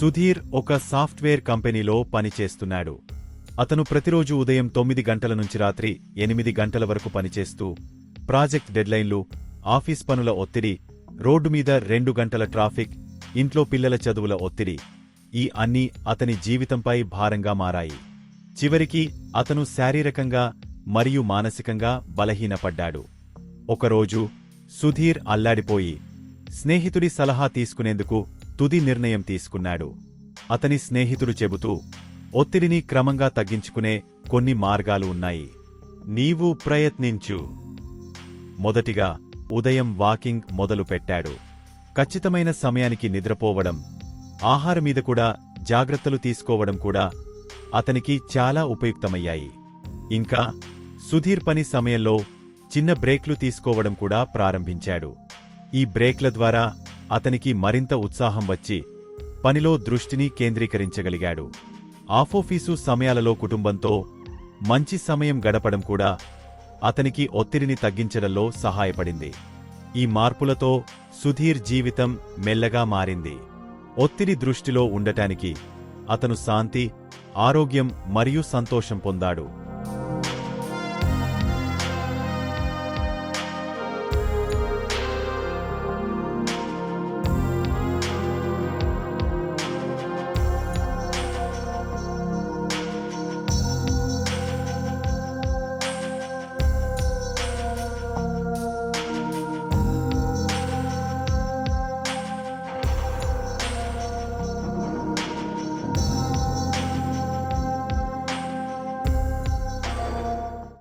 సుధీర్ ఒక సాఫ్ట్వేర్ కంపెనీలో పనిచేస్తున్నాడు. అతను ప్రతిరోజు ఉదయం 9 గంటల నుంచి రాత్రి 8 గంటల వరకు పనిచేస్తూ ప్రాజెక్ట్ డెడ్లైన్లు, ఆఫీస్ పనుల ఒత్తిడి, రోడ్డు మీద 2 గంటల ట్రాఫిక్, ఇంట్లో పిల్లల చదువుల ఒత్తిడి ఈ అన్నీ అతని జీవితంపై భారంగా మారాయి. చివరికి అతను శారీరకంగా మరియు మానసికంగా బలహీనపడ్డాడు. ఒకరోజు సుధీర్ అల్లాడిపోయి స్నేహితుడి సలహా తీసుకునేందుకు తుది నిర్ణయం తీసుకున్నాడు. అతని స్నేహితుడు చెబుతూ, ఒత్తిడిని క్రమంగా తగ్గించుకునే కొన్ని మార్గాలు ఉన్నాయి. నీవు ప్రయత్నించు. మొదటిగా ఉదయం వాకింగ్ మొదలుపెట్టాడు. ఖచ్చితమైన సమయానికి నిద్రపోవడం, ఆహారమీద కూడా జాగ్రత్తలు తీసుకోవడం కూడా అతనికి చాలా ఉపయుక్తమయ్యాయి. ఇంకా సుధీర్ పని సమయంలో చిన్న బ్రేక్లు తీసుకోవడం కూడా ప్రారంభించాడు. ఈ బ్రేక్ల ద్వారా అతనికి మరింత ఉత్సాహం వచ్చి పనిలో దృష్టిని కేంద్రీకరించగలిగాడు. ఆఫీసు సమయాలలో కుటుంబంతో మంచి సమయం గడపడం కూడా అతనికి ఒత్తిడిని తగ్గించడంలో సహాయపడింది. ఈ మార్పులతో సుధీర్ జీవితం మెల్లగా మారింది. ఒత్తిడి దృష్టిలో ఉండటానికి అతను శాంతి, ఆరోగ్యం మరియు సంతోషం పొందాడు.